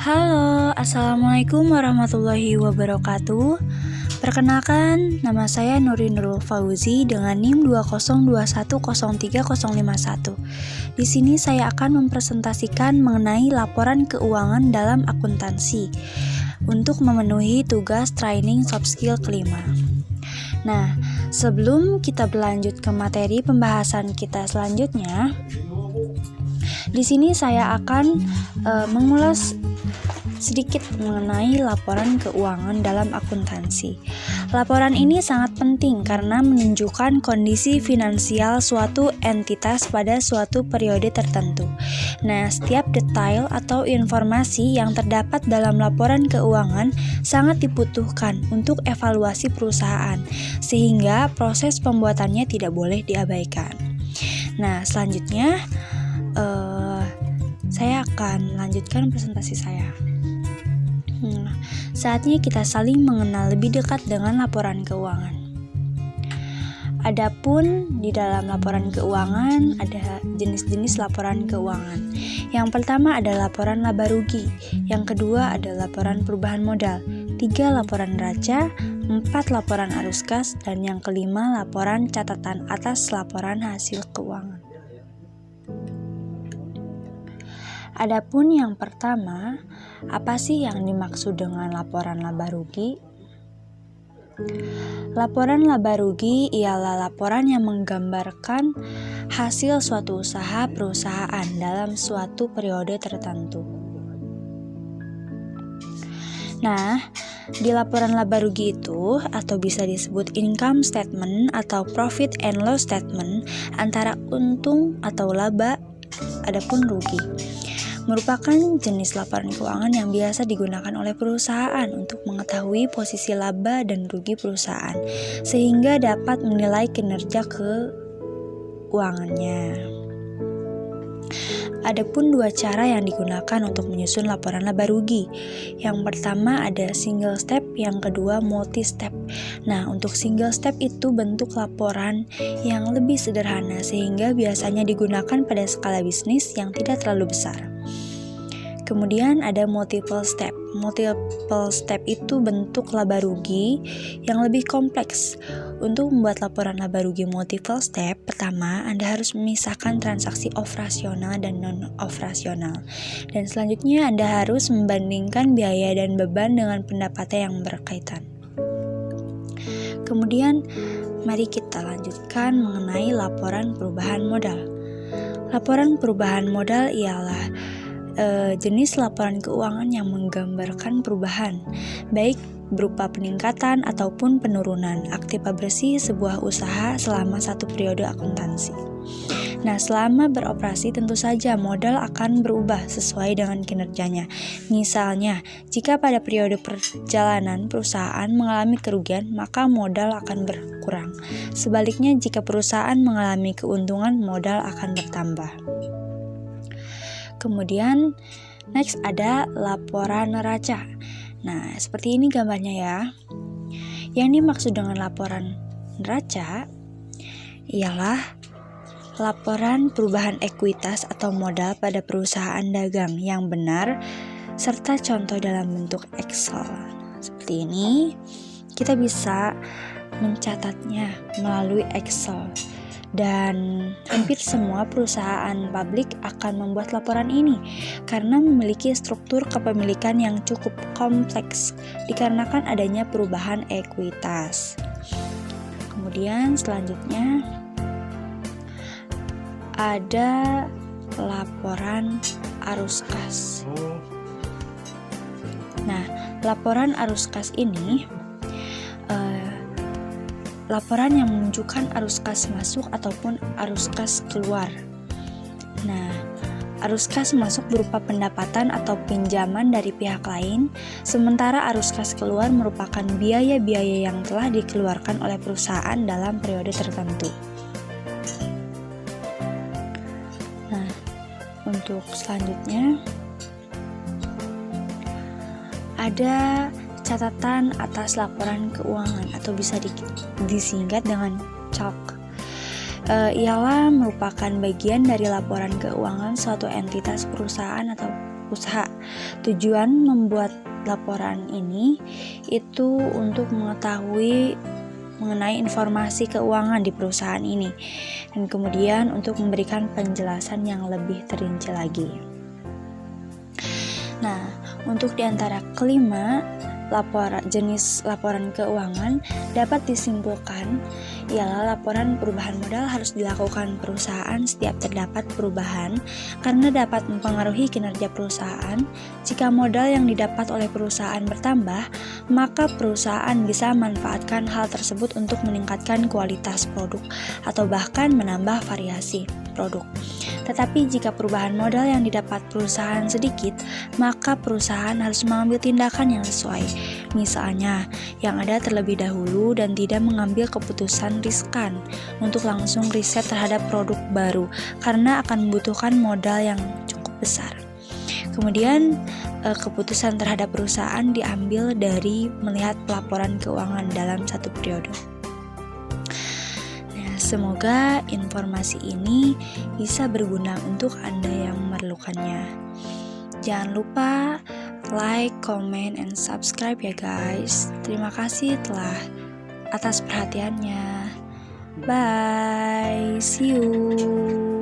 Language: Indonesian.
Halo, Assalamualaikum warahmatullahi wabarakatuh. Perkenalkan, nama saya Nurul Fauzi dengan NIM 202103051. Di sini saya akan mempresentasikan mengenai laporan keuangan dalam akuntansi untuk memenuhi tugas training soft skill kelima. Nah, sebelum kita berlanjut ke materi pembahasan kita selanjutnya, di sini saya akan mengulas sedikit mengenai laporan keuangan dalam akuntansi. Laporan ini sangat penting karena menunjukkan kondisi finansial suatu entitas pada suatu periode tertentu. Nah, setiap detail atau informasi yang terdapat dalam laporan keuangan sangat dibutuhkan untuk evaluasi perusahaan, sehingga proses pembuatannya tidak boleh diabaikan. Nah, selanjutnya saya akan lanjutkan presentasi saya. Saatnya kita saling mengenal lebih dekat dengan laporan keuangan. Adapun di dalam laporan keuangan ada jenis-jenis laporan keuangan. Yang pertama ada laporan laba rugi, yang kedua ada laporan perubahan modal, 3 laporan neraca, 4 laporan arus kas, dan yang kelima laporan catatan atas laporan hasil keuangan. Adapun yang pertama, apa sih yang dimaksud dengan laporan laba rugi? Laporan laba rugi ialah laporan yang menggambarkan hasil suatu usaha perusahaan dalam suatu periode tertentu. Nah, di laporan laba rugi itu atau bisa disebut income statement atau profit and loss statement antara untung atau laba adapun rugi. Merupakan jenis laporan keuangan yang biasa digunakan oleh perusahaan untuk mengetahui posisi laba dan rugi perusahaan, sehingga dapat menilai kinerja keuangannya. Adapun 2 cara yang digunakan untuk menyusun laporan laba rugi. Yang pertama ada single step, yang kedua multi step. Nah, untuk single step itu bentuk laporan yang lebih sederhana sehingga biasanya digunakan pada skala bisnis yang tidak terlalu besar. Kemudian ada multiple step. Multiple step itu bentuk laba rugi yang lebih kompleks. Untuk membuat laporan laba rugi multiple step, pertama Anda harus memisahkan transaksi operasional dan non-operasional. Dan selanjutnya Anda harus membandingkan biaya dan beban dengan pendapatan yang berkaitan. Kemudian mari kita lanjutkan mengenai laporan perubahan modal. Laporan perubahan modal ialah jenis laporan keuangan yang menggambarkan perubahan, baik berupa peningkatan ataupun penurunan aktiva bersih sebuah usaha selama satu periode akuntansi. Nah, selama beroperasi tentu saja modal akan berubah sesuai dengan kinerjanya. Misalnya, jika pada periode perjalanan perusahaan mengalami kerugian, maka modal akan berkurang. Sebaliknya, jika perusahaan mengalami keuntungan, modal akan bertambah. Kemudian next ada laporan neraca. Nah, seperti ini gambarnya ya. Yang dimaksud dengan laporan neraca ialah laporan perubahan ekuitas atau modal pada perusahaan dagang yang benar serta contoh dalam bentuk Excel. Seperti ini, kita bisa mencatatnya melalui Excel. Dan hampir semua perusahaan publik akan membuat laporan ini karena memiliki struktur kepemilikan yang cukup kompleks dikarenakan adanya perubahan ekuitas. Kemudian selanjutnya ada laporan arus kas. Nah, laporan arus kas ini laporan yang menunjukkan arus kas masuk ataupun arus kas keluar. Nah, arus kas masuk berupa pendapatan atau pinjaman dari pihak lain, sementara arus kas keluar merupakan biaya-biaya yang telah dikeluarkan oleh perusahaan dalam periode tertentu. Nah, untuk selanjutnya ada catatan atas laporan keuangan atau bisa disingkat dengan CAC. Ialah merupakan bagian dari laporan keuangan suatu entitas perusahaan atau usaha. Tujuan membuat laporan ini itu untuk mengetahui mengenai informasi keuangan di perusahaan ini, dan kemudian untuk memberikan penjelasan yang lebih terinci lagi. Nah, untuk diantara kelima jenis laporan keuangan dapat disimpulkan ialah laporan perubahan modal harus dilakukan perusahaan setiap terdapat perubahan karena dapat mempengaruhi kinerja perusahaan. Jika modal yang didapat oleh perusahaan bertambah, maka perusahaan bisa memanfaatkan hal tersebut untuk meningkatkan kualitas produk atau bahkan menambah variasi produk. Tetapi jika perubahan modal yang didapat perusahaan sedikit, maka perusahaan harus mengambil tindakan yang sesuai. Misalnya, yang ada terlebih dahulu dan tidak mengambil keputusan riskan untuk langsung riset terhadap produk baru karena akan membutuhkan modal yang cukup besar. Kemudian, keputusan terhadap perusahaan diambil dari melihat pelaporan keuangan dalam satu periode. Semoga informasi ini bisa berguna untuk Anda yang memerlukannya. Jangan lupa like, comment, and subscribe ya guys. Terima kasih atas perhatiannya. Bye, see you.